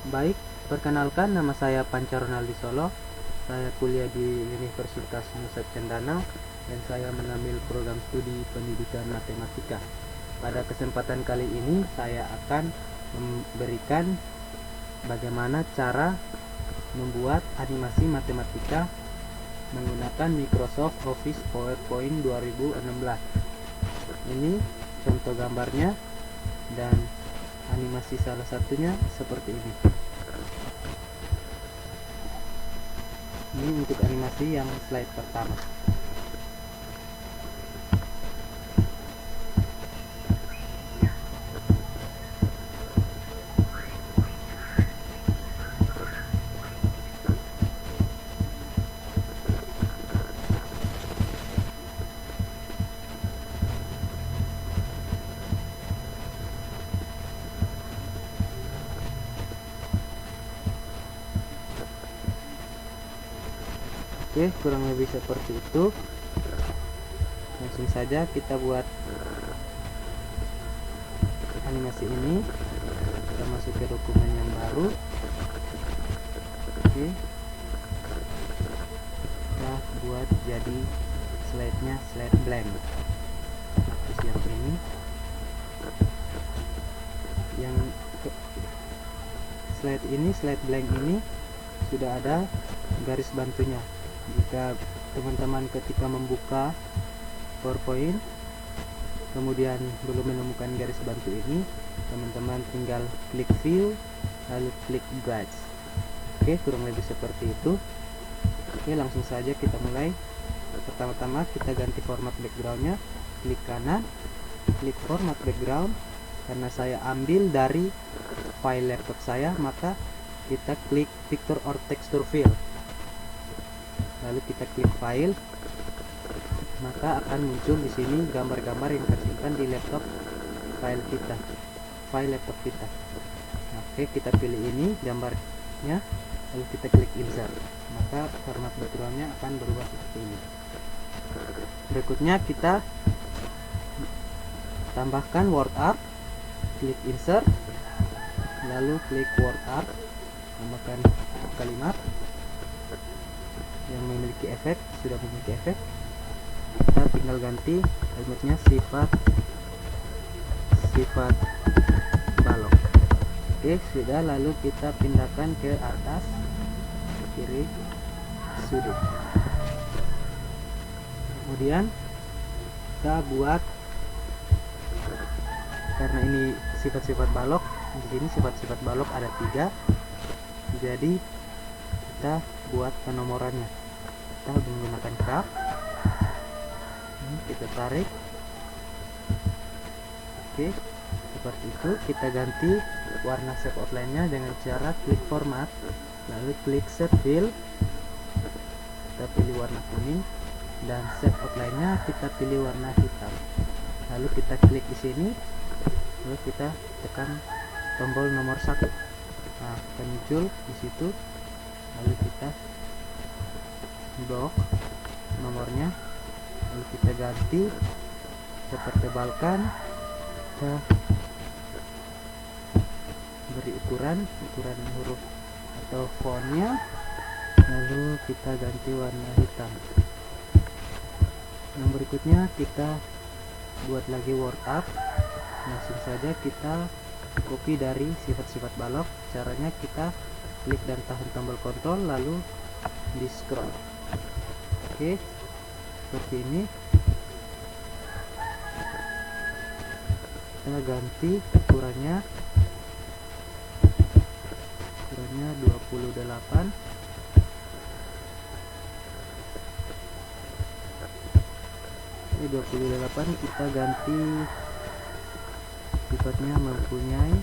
Baik, perkenalkan nama saya Panca Ronaldi Solo. Saya kuliah di Universitas Nusa Cendana dan saya mengambil program studi pendidikan matematika. Pada kesempatan kali ini saya akan memberikan bagaimana cara membuat animasi matematika menggunakan Microsoft Office PowerPoint 2016. Ini contoh gambarnya dan animasi salah satunya seperti ini. Ini untuk animasi yang slide pertama. Oke, kurang lebih seperti itu. Langsung saja kita buat animasi ini. Kita masuk ke dokumen yang baru. Oke, kita buat jadi slide-nya slide blank. Hapus yang ini. Yang slide blank ini sudah ada garis bantunya. Jika teman-teman ketika membuka PowerPoint kemudian belum menemukan garis bantu ini, teman-teman tinggal klik view lalu klik guides. Oke, kurang lebih seperti itu. Oke, langsung saja kita mulai. Pertama-tama kita ganti format backgroundnya, klik kanan, klik format background. Karena saya ambil dari file laptop saya, maka kita klik picture or texture fill, lalu kita klik file, maka akan muncul di sini gambar-gambar yang tersimpan di laptop file laptop kita. Oke, kita pilih ini gambarnya, lalu kita klik insert, maka format backgroundnya akan berubah seperti ini. Berikutnya kita tambahkan word art, klik insert, lalu klik word art, tambahkan kalimat yang memiliki efek. Sudah memiliki efek, kita tinggal ganti kalimatnya sifat balok. Oke, sudah. Lalu kita pindahkan ke atas, ke kiri sudut. Kemudian kita buat, karena ini sifat-sifat balok, di sini sifat-sifat balok ada 3, jadi kita buat penomorannya. Kita menggunakan tab, kita tarik. Oke, seperti itu. Kita ganti warna shape outline-nya dengan cara klik format, lalu klik shape fill, kita pilih warna kuning, dan shape outline-nya kita pilih warna hitam. Lalu kita klik di sini, lalu kita tekan tombol nomor 1. Nah, akan muncul di situ. Lalu kita blok nomornya, lalu kita ganti, kita pertebalkan, kita beri ukuran huruf atau fontnya, lalu kita ganti warna hitam. Yang berikutnya kita buat lagi word art. Langsung saja kita copy dari sifat-sifat balok. Caranya kita klik dan tahan tombol kontrol, lalu di scroll. Oke, seperti ini. Kita ganti ukurannya 28. Ini 28, kita ganti sifatnya mempunyai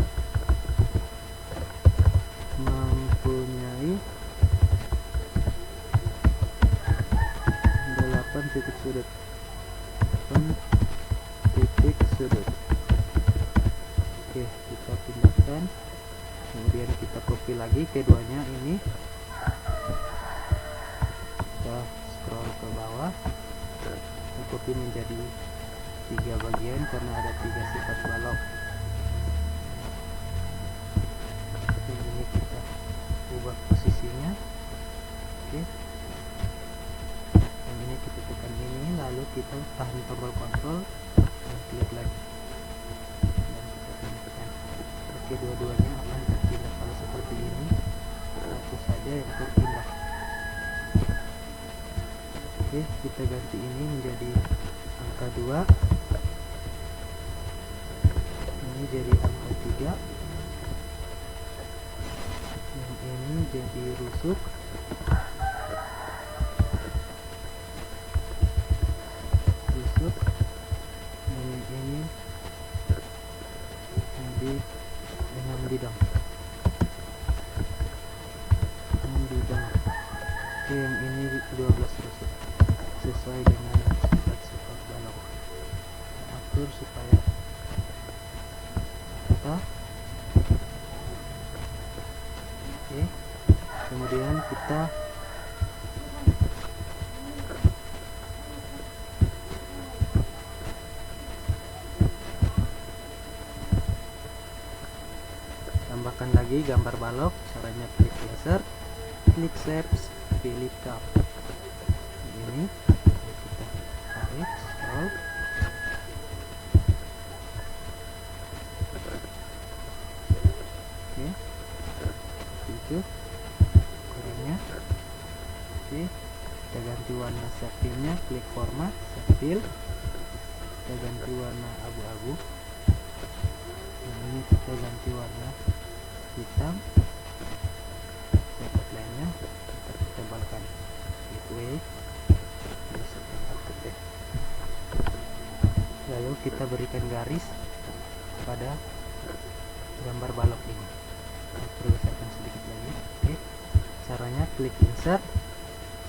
8 titik sudut. Oke, kita pindahkan, kemudian kita copy lagi keduanya ini, kita scroll ke bawah, kita copy menjadi 3 bagian karena ada 3 sifat balok. Ini kita atau tahan tombol kontrol dan klik lagi dan kita pindahkan. Oke, dua-duanya akan terpindah. Kalau seperti ini satu saja yang terpindah. Oke, kita ganti ini menjadi angka 2, ini jadi angka 3, yang ini jadi rusuk, dan yang ini jadi 6 bidang. Oke, yang ini 12 rusuk sesuai dengan sifat balok. Atur supaya rata. Oke, kemudian kita tambahkan lagi gambar balok. Caranya klik insert, klik shapes, pilih curve. Ini kita tarik, scroll. Oke, itu ukurannya. Oke, kita ganti warna shape-nya, klik format, shape, kita ganti warna abu-abu. Ini kita ganti warna hitam. Shape lainnya kita tebalkan midway seperempat detik. Lalu kita berikan garis pada gambar balok ini. Perlu besarkan sedikit lagi. Oke, caranya klik insert,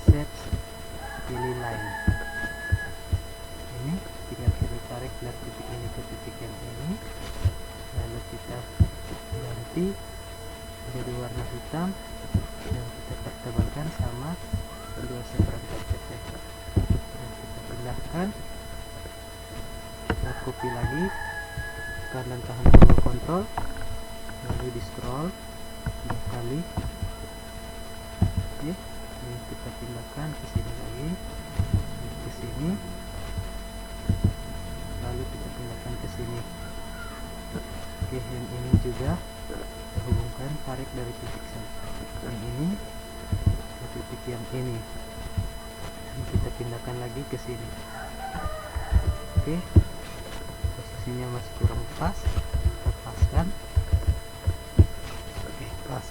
set, pilih line. Ini tinggal kita tarik dari titik ini ke titik yang ini, lalu kita ganti menjadi warna hitam dan kita pertebalkan sama 2/4 detik. Dan kita pindahkan, kita copy lagi, kanan tahan tombol kontrol, lalu di scroll 2 kali. Oke, ini kita pindahkan ke sini lagi, ke sini, lalu kita pindahkan ke sini. Oke, yang ini juga kita hubungkan, tarik dari titik yang ini ke titik yang ini, dan kita pindahkan lagi ke sini. Oke, posisinya masih kurang pas, kita paskan. Oke, pas.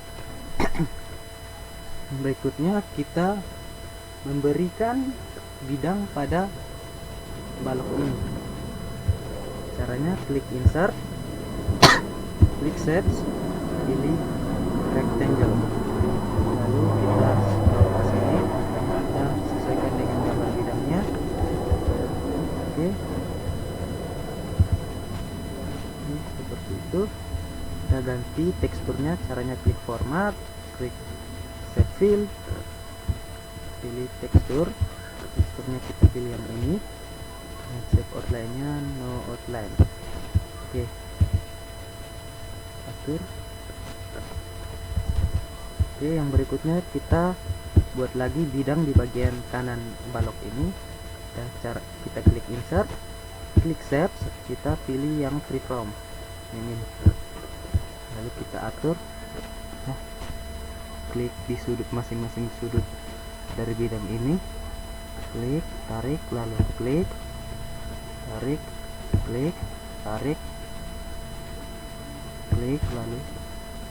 Berikutnya kita memberikan bidang pada balok ini. Caranya klik insert, klik shapes, pilih rectangle, lalu kita scroll ke sini, kita sesuaikan dengan gambar bidangnya. Oke, ini seperti itu. Kita ganti teksturnya, caranya klik format, klik shape fill, pilih teksturnya kita pilih yang ini, dan shape outline-nya no outline. Oke, atur. Oke, yang berikutnya kita buat lagi bidang di bagian kanan balok ini. Kita klik insert, klik shapes, kita pilih yang freeform ini, lalu kita atur. Nah, klik di sudut masing-masing sudut dari bidang ini, klik, tarik, lalu klik, tarik, klik, tarik, klik, lalu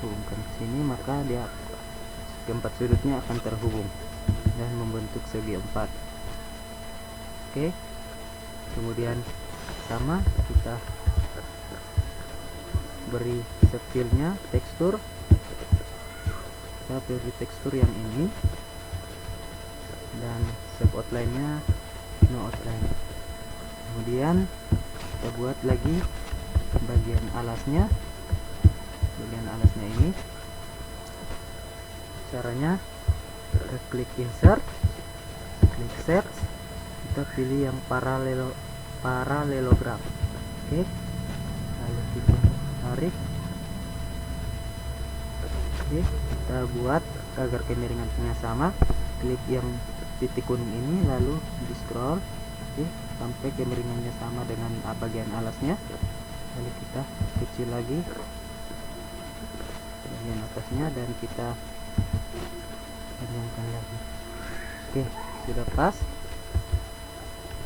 hubungkan ke sini, maka dia keempat sudutnya akan terhubung dan membentuk segi 4. Oke, kemudian sama kita beri fill-nya, tekstur, kita beri tekstur yang ini, dan shape outline-nya no outline. Kemudian kita buat lagi bagian alasnya ini. Caranya kita klik insert, klik set, kita pilih yang paralelogram. Oke, lalu kita tarik. Oke, kita buat agar kemiringannya sama, klik yang titik kuning ini, lalu di scroll. Oke, sampai kemiringannya sama dengan bagian alasnya. Lalu kita kecil lagi bagian atasnya dan kita panjangkan lagi. Oke, sudah pas.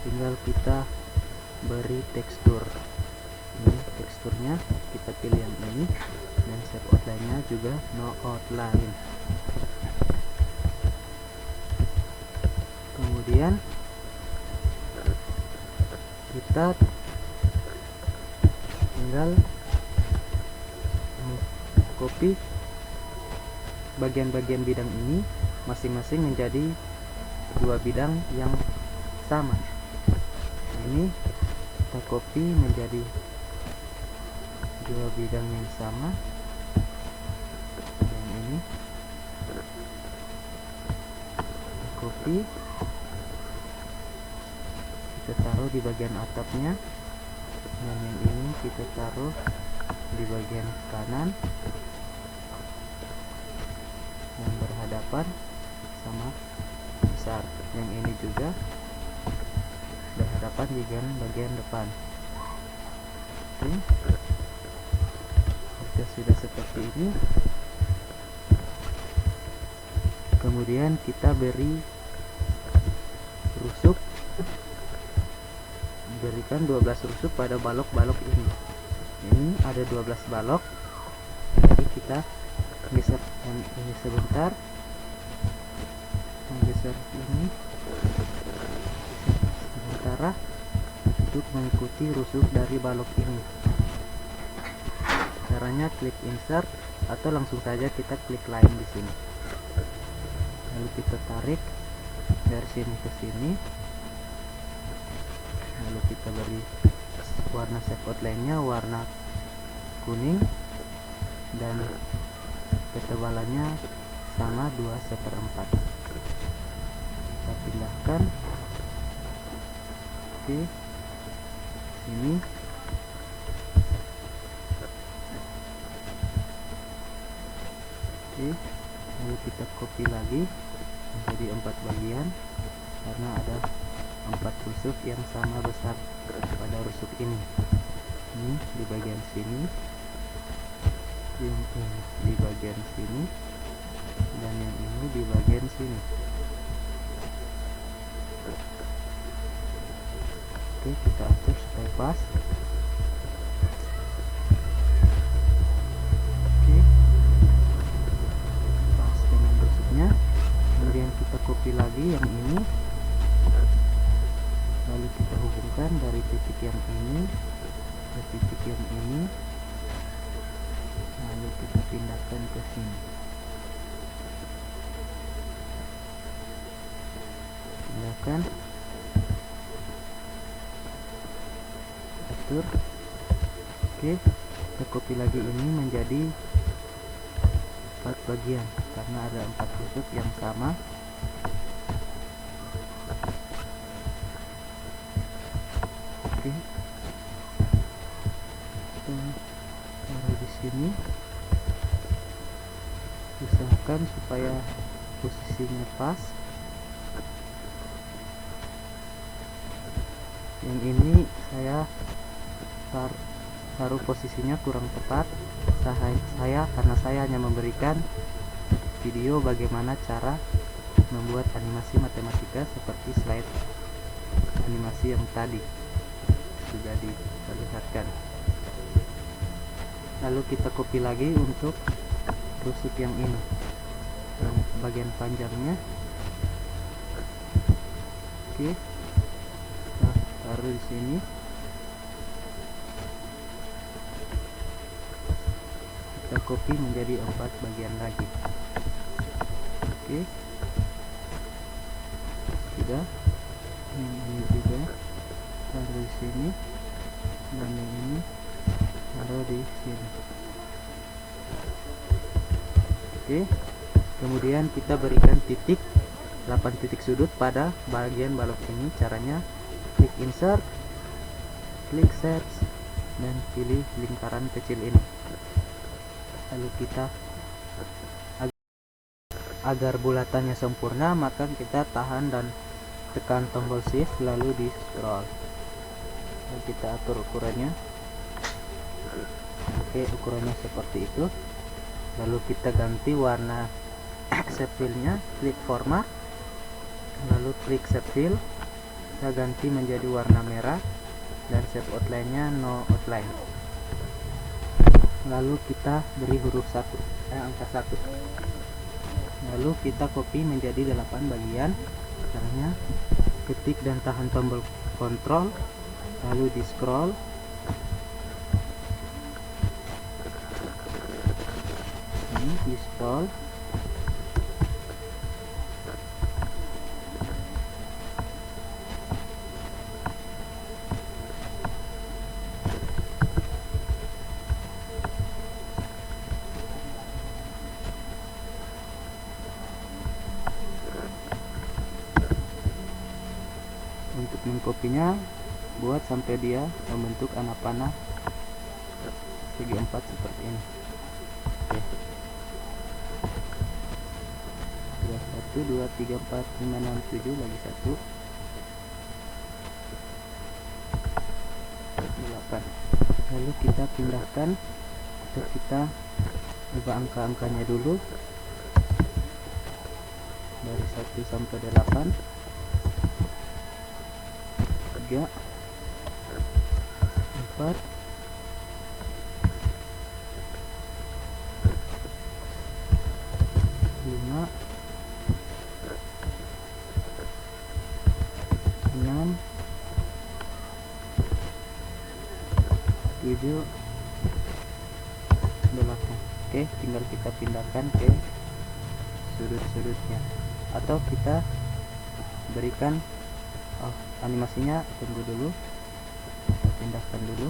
Tinggal kita beri tekstur. Ini teksturnya kita pilih yang ini, dan shape outline-nya juga no outline. Kemudian kita tinggal copy bagian-bagian bidang ini masing-masing menjadi dua bidang yang sama. Ini kita copy menjadi dua bidang yang sama. Yang ini copy, kita taruh di bagian atapnya, dan yang ini kita taruh di bagian kanan yang berhadapan sama besar. Yang ini juga berhadapan di bagian depan. Oke, jika sudah seperti ini, kemudian kita beri rusuk, berikan 12 rusuk pada balok-balok ini. Ini ada 12 balok, jadi kita geser yang ini sebentar, geser ini sementara untuk mengikuti rusuk dari balok ini. Caranya klik insert atau langsung saja kita klik line di sini. Lalu kita tarik dari sini ke sini. Lalu kita beri warna shape outline-nya warna kuning dan ketebalannya sama 2/4. Kita pindahkan. Oke, ini oke, lalu kita copy lagi menjadi 4 bagian karena ada 4 rusuk yang sama besar pada rusuk ini. Ini di bagian sini, yang ini di bagian sini, dan yang ini di bagian sini. Oke, kita atur supaya pas. Oke, pas dengan rusuknya. Kemudian kita copy lagi yang ini, lalu kita hubungkan dari titik yang ini ke titik yang ini, lalu kita pindahkan ke sini. Pindahkan, atur. Oke, kita copy lagi ini menjadi 4 bagian karena ada 4 rusuk yang sama. Oke, kita taruh di sini, usahakan supaya posisinya pas. Yang ini saya taruh posisinya kurang tepat. Karena saya hanya memberikan video bagaimana cara membuat animasi matematika seperti slide animasi yang tadi sudah diperlihatkan. Lalu kita copy lagi untuk rusuk yang ini, yang bagian panjangnya. Oke, nah, taruh di sini. Kita copy menjadi 4 bagian lagi. Oke, sudah. Yang ini juga taruh di sini, dan yang ini taruh di sini. Oke, kemudian kita berikan 8 titik sudut pada bagian balok ini. Caranya klik insert, klik search, dan pilih lingkaran kecil ini. Lalu kita agar bulatannya sempurna, maka kita tahan dan tekan tombol shift lalu di scroll. Lalu kita atur ukurannya. Oke, ukurannya seperti itu. Lalu kita ganti warna shape fill-nya, klik format, lalu klik shape fill, kita ganti menjadi warna merah, dan shape outline-nya no outline. Lalu kita beri huruf angka 1. Lalu kita copy menjadi 8 bagian. Caranya ketik dan tahan tombol kontrol, lalu di scroll, ini di scroll, untuk mengkopinya buat sampai dia membentuk anak panah segi 4 seperti ini. Oke. 1 2 3 4 5 6 7 lagi 1 8. Lalu kita pindahkan atau kita ubah angka-angkanya dulu dari 1 sampai 8, 3 4 5 6 7 8. Oke, tinggal kita pindahkan ke sudut-sudutnya, atau kita berikan animasinya. Tunggu dulu, kita pindahkan dulu.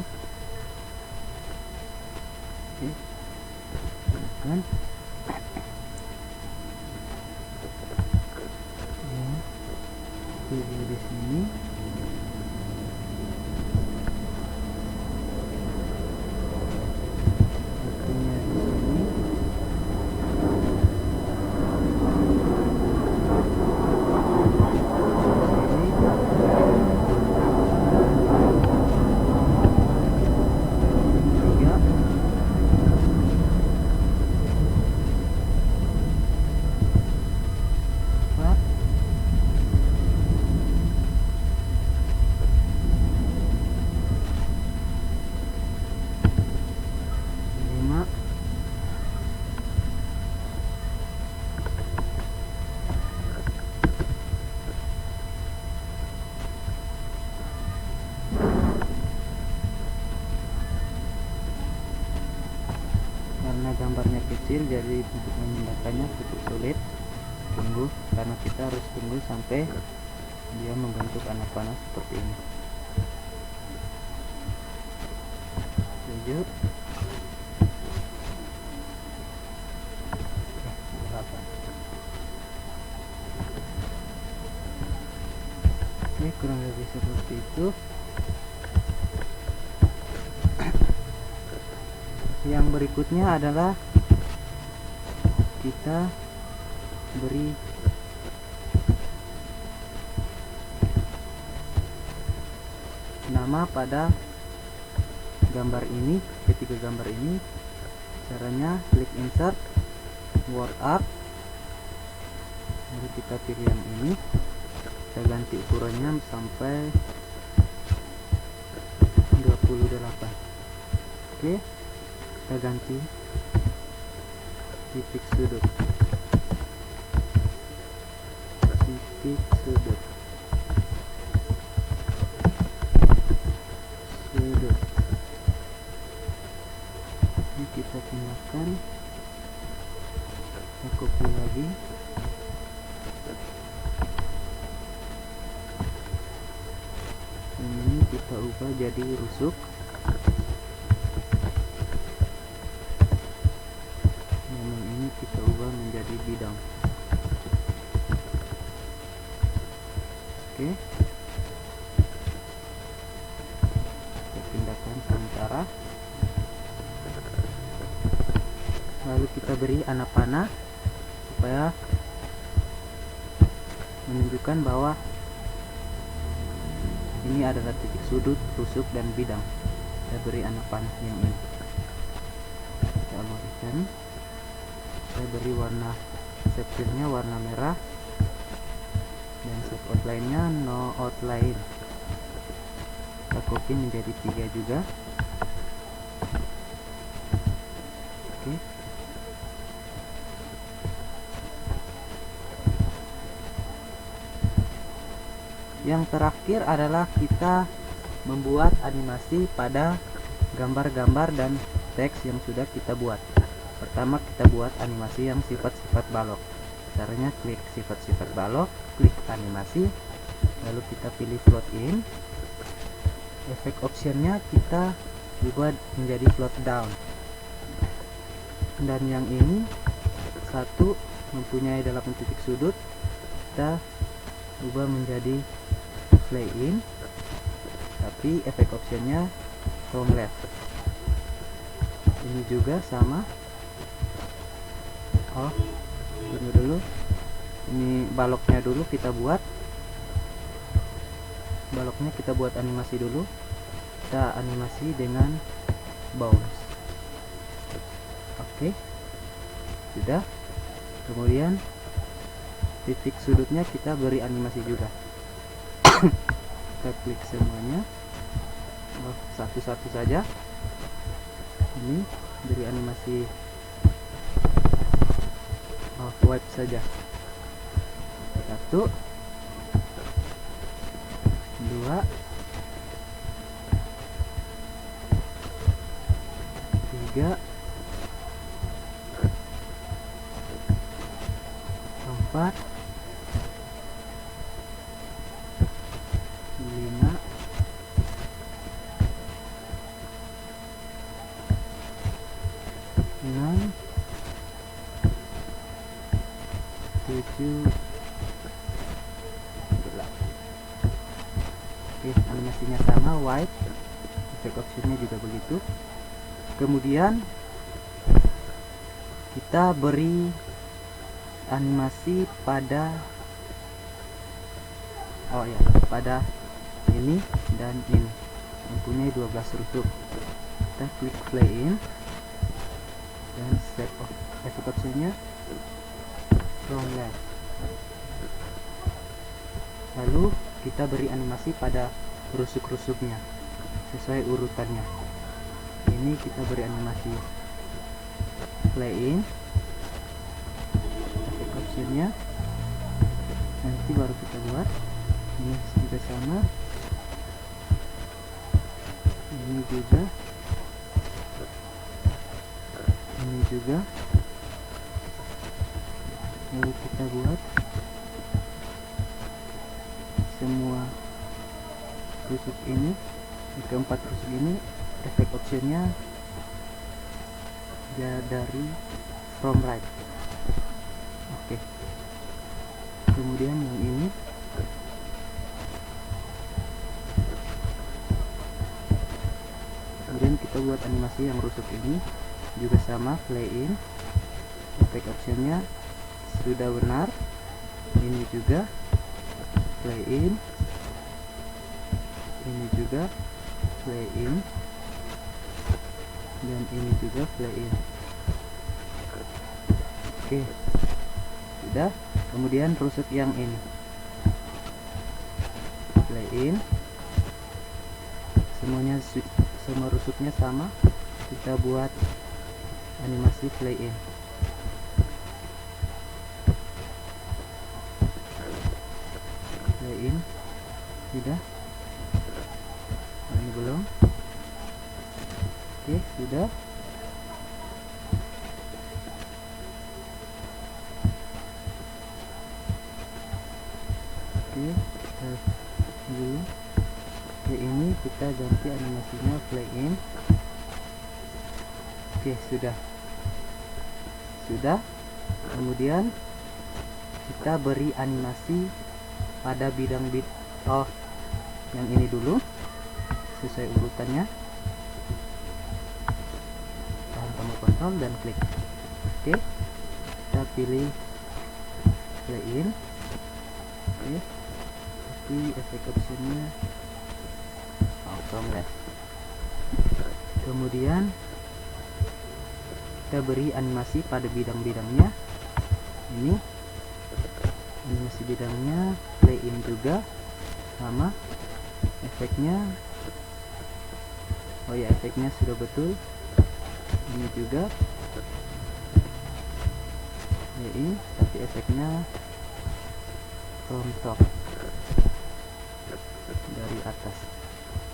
Oke, pindahkan. Pilih di sini. Satunya di sini. Karena gambarnya kecil, jadi untuk memindahkannya cukup sulit. Tunggu, karena kita harus tunggu sampai dia membentuk anak panah seperti ini. 7 8. Oke, kurang lebih seperti itu. Yang berikutnya adalah kita beri nama pada gambar ini. Ketiga gambar ini, caranya klik insert, word art, lalu kita pilih yang ini, kita ganti ukurannya sampai 28. Oke, kita ganti titik sudut, titik sudut, sudut. Ini kita pindahkan, kita copy lagi, ini kita ubah jadi rusuk. Kita ubah menjadi bidang. Oke, kita pindahkan sementara. Lalu kita beri anak panah supaya menunjukkan bahwa Ini adalah titik sudut, rusuk, dan bidang. Kita beri anak panah yang ini. Kita alihkan. Saya beri warna shape-nya warna merah, dan shape outline-nya no outline. Kita copy menjadi 3 juga. Oke. Yang terakhir adalah kita membuat animasi pada gambar-gambar dan teks yang sudah kita buat. Pertama, kita buat animasi yang sifat-sifat balok. Caranya klik sifat-sifat balok, klik animasi, lalu kita pilih float in. Efek optionnya kita ubah menjadi float down. Dan yang ini satu mempunyai 8 titik sudut, kita ubah menjadi play in, tapi efek optionnya from left. Ini juga sama. Oh, tunggu dulu, ini baloknya dulu kita buat. Baloknya kita buat animasi dulu. Kita animasi dengan bounce. Oke, sudah. Kemudian titik sudutnya kita beri animasi juga. Kita klik semuanya. Satu-satu saja. Ini beri animasi wipe saja. 1, 2, 3, 4, 5, 6, 7, 8. Oke, animasinya sama, white. Efek optionnya juga begitu. Kemudian kita beri animasi pada pada ini dan ini, mempunyai 12 rusuk. Kita klik play in, dan set of efek optionnya from left. Lalu kita beri animasi pada rusuk-rusuknya sesuai urutannya. Ini kita beri animasi play in, efek optionnya nanti baru kita buat. Ini juga sama, ini juga, ini juga. Lalu kita buat semua rusuk ini, keempat rusuk ini. Efek optionnya ya dari from right. Oke. Kemudian yang ini kita buat animasi yang rusuk ini juga sama, play in. Efek optionnya sudah benar. Ini juga play in, ini juga play in, dan ini juga play in. Oke, sudah. Kemudian rusuk yang ini play in, semuanya semua rusuknya sama. Kita buat animasi play in. Play in sudah. Ini belum. Oke, sudah. Oke, kita dulu. Oke, ini kita ganti animasinya play in. Oke, sudah. Kemudian kita beri animasi pada bidang yang ini dulu sesuai urutannya. Tahan tombol kontrol dan klik. Oke, kita pilih play in. Oke, tapi efek optionnya from left. Kemudian kita beri animasi pada bidang-bidangnya. Ini animasi bidangnya play in juga sama. Efeknya, oh ya, efeknya sudah betul. Ini juga play in, tapi efeknya from top, dari atas.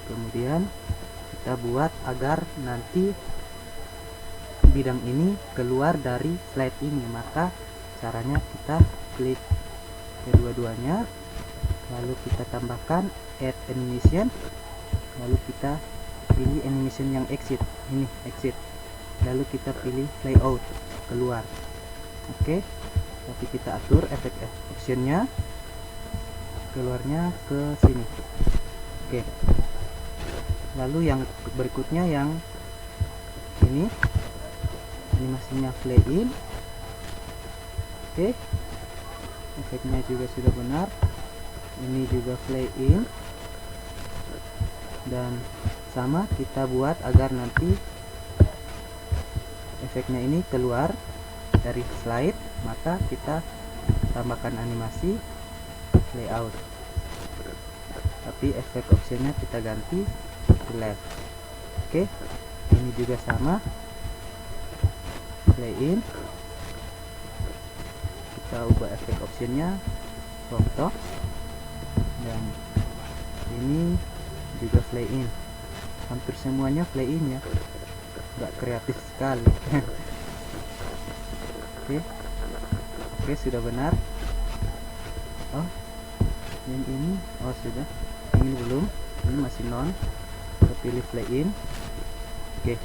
Kemudian kita buat agar nanti bidang ini keluar dari slide ini. Maka caranya kita klik kedua-duanya, lalu kita tambahkan add animation, lalu kita pilih animation yang exit, ini exit, lalu kita pilih layout, keluar. Oke, tapi kita atur efek actionnya keluarnya ke sini. Oke, lalu yang berikutnya yang ini animasinya play in. Oke, efeknya juga sudah benar. Ini juga play in, dan sama kita buat agar nanti efeknya ini keluar dari slide. Maka kita tambahkan animasi layout, tapi efek optionnya kita ganti ke left. Oke, ini juga sama, play in, kita ubah efek optionnya from top, dan ini juga play in. Hampir semuanya play in ya, nggak kreatif sekali. Oke, sudah benar. Oh, yang ini, oh sudah, ini belum, ini masih non, kita pilih play in. Oke,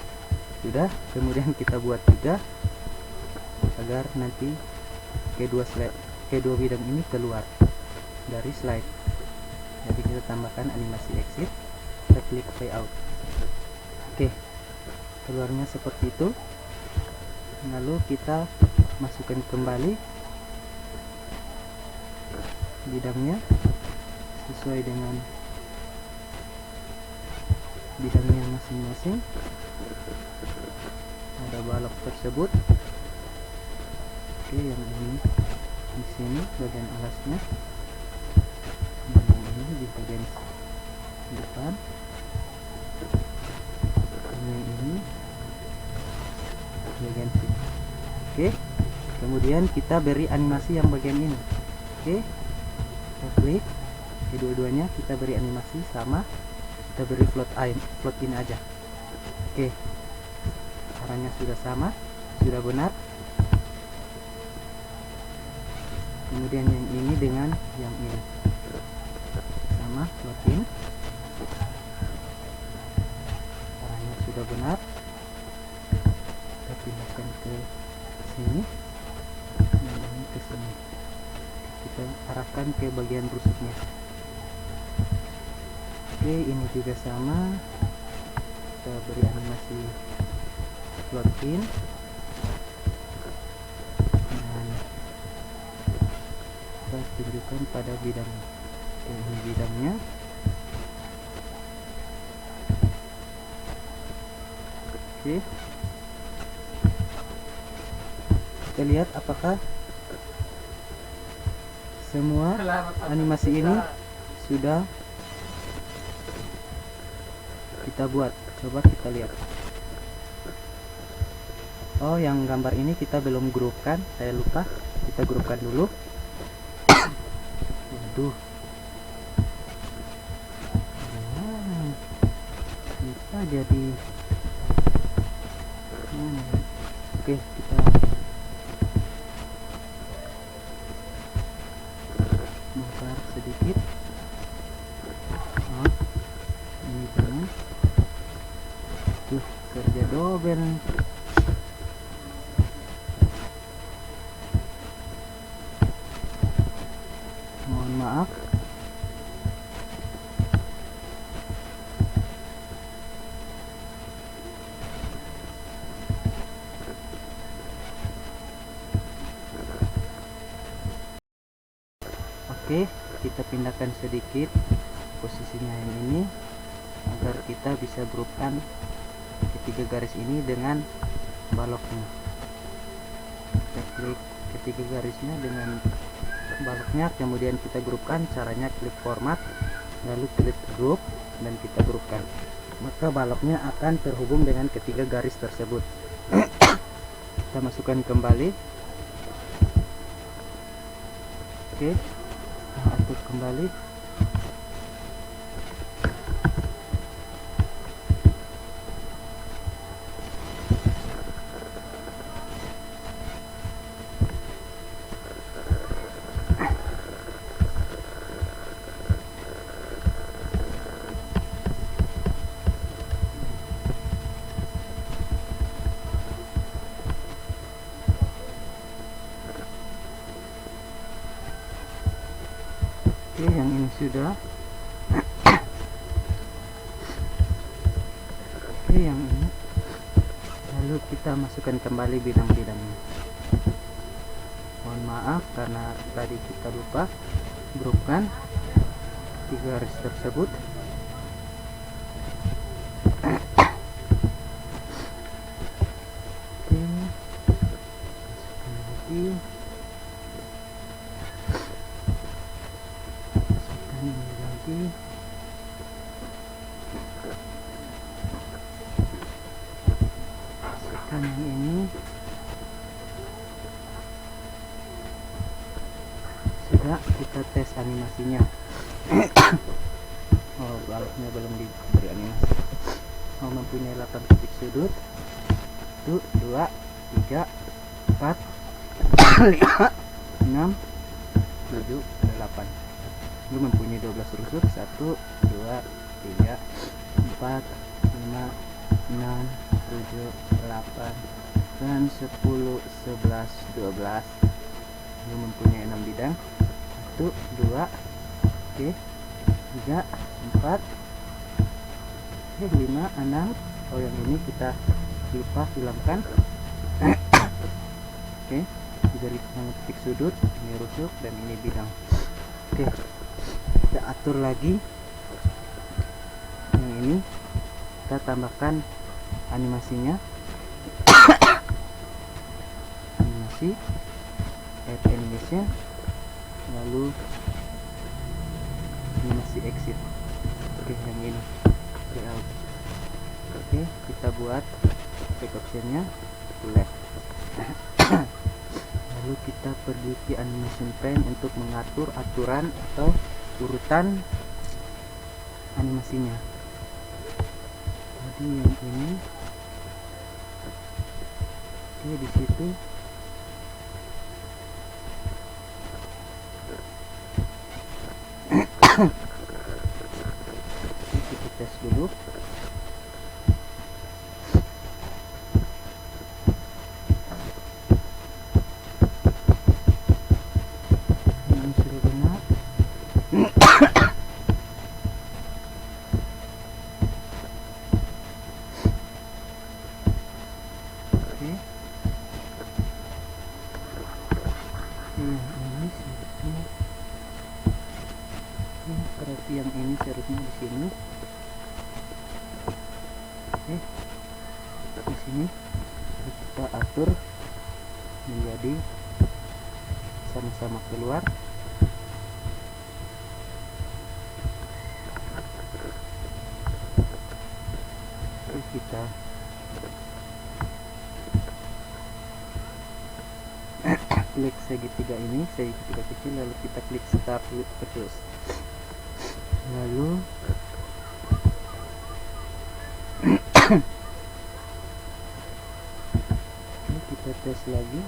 sudah. Kemudian kita buat juga agar nanti kedua bidang ini keluar dari slide. Jadi kita tambahkan animasi exit, kita klik layout. Oke, keluarnya seperti itu. Lalu kita masukkan kembali bidangnya sesuai dengan bidangnya masing-masing. Ada balok tersebut. Oke, yang ini di sini bagian alasnya, dan yang ini di bagian depan, yang ini bagian sini. Oke, kemudian kita beri animasi yang bagian ini. Oke, kita klik kedua-duanya, kita beri animasi sama, kita beri float in aja. Oke, caranya sudah sama, sudah benar. Kemudian yang ini dengan yang ini sama, float in, caranya sudah benar. Kita pindahkan ke sini, dan ini ke sini, kita arahkan ke bagian rusuknya. Oke, ini juga sama, kita beri animasi float in, dan kita tunjukkan pada bidang. Ini bidangnya. Oke, kita lihat apakah semua animasi ini sudah kita buat. Coba kita lihat. Oh, yang gambar ini kita belum grupkan, saya lupa. Kita grupkan dulu. Waduh, bisa jadi oke, kita bongkar sedikit. Oh, ini jangan tuh kerja dobel. Mohon maaf. Oke, kita pindahkan sedikit posisinya yang ini. agar kita bisa grupkan ketiga garis ini dengan baloknya. Kita klik ketiga garisnya dengan baloknya, kemudian kita grupkan. Caranya klik format, lalu klik group, dan kita grupkan, maka baloknya akan terhubung dengan ketiga garis tersebut. Kita masukkan kembali. Oke, kita atur kembali. Oke, yang ini sudah. Oke, yang ini. Lalu kita masukkan kembali bidang-bidangnya. Mohon maaf karena tadi kita lupa grupkan tiga garis tersebut. Oke, masukkan lagi. Ini lagi. Masukkan yang ini. Sudah, kita tes animasinya. Oh, baloknya belum diberi animasi. Oh, mempunyai 8 titik sudut. 1, 2, 3, 4, 5, 6, 7, 8. Lu mempunyai 12 unsur. 1, 2, 3, 4, 5, 6, 7, 8, dan 10, 11, 12. Lu mempunyai 6 bidang. 1, 2, oke, 3, 4, oke, 5, 6. Oh, yang ini kita lupa hilangkan. Oke, diberi titik sudut, ini rusuk, dan ini bidang. Oke, kita atur lagi yang ini, kita tambahkan animasinya. Animasi, add animation, lalu animasi exit. Oke, yang ini layout. Oke, kita buat back optionnya left. Lalu kita pergi ke animation pane untuk mengatur aturan atau urutan animasinya. Tadi yang ini, oke, di situ. Kita tes dulu. Ini sudah benar. Oke. Ini seharusnya. Berarti yang ini seharusnya di sini. Oke, di sini kita atur menjadi sama-sama keluar. Oke, kita klik segitiga ini, segitiga kecil, lalu kita klik start with purchase. Lalu kita tes lagi.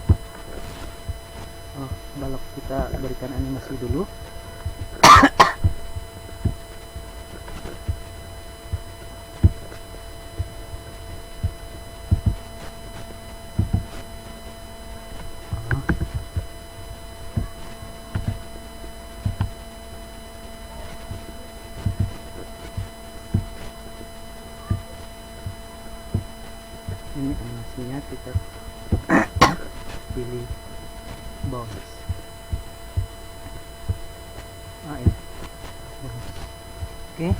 Oh, balok kita berikan animasi dulu. Ini animasinya, kita pilih bounce. Ini bounce. Oke,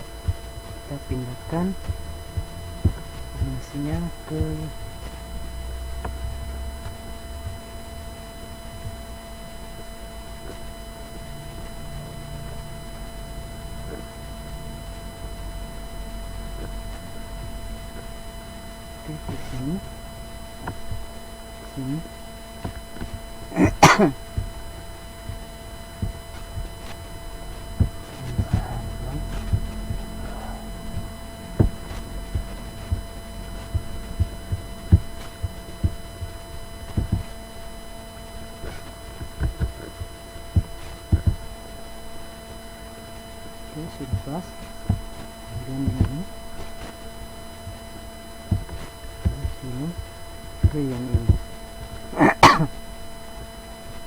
kita pindahkan animasinya ke ke sini, sini. Oke, sudah pas. Kemudian ini sini ke yang ini.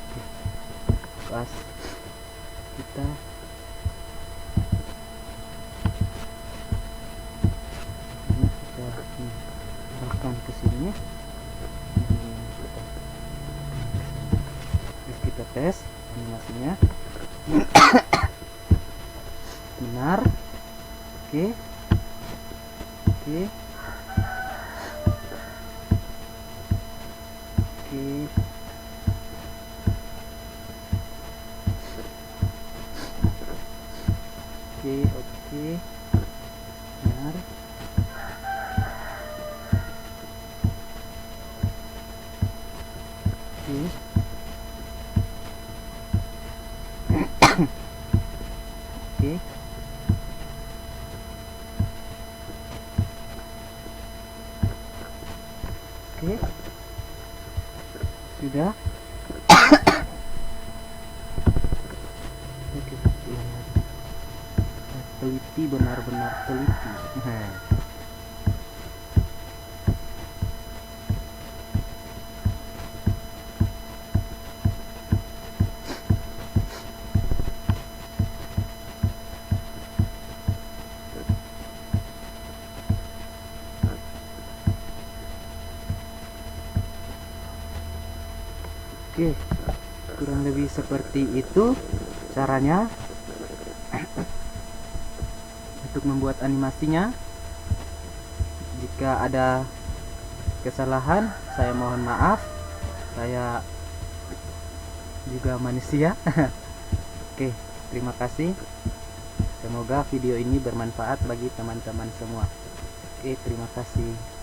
Oke, pas. Kita ini kita arahkan ke sini. Terus kita tes animasinya. Benar. Oke. Oke. Oke. Oke. Benar. Oke. Oke. Oke, sudah. Oke, teliti, benar-benar teliti. Oke, kurang lebih seperti itu caranya untuk membuat animasinya. Jika ada kesalahan, saya mohon maaf. Saya juga manusia. Oke, terima kasih. Semoga video ini bermanfaat bagi teman-teman semua. Oke, terima kasih.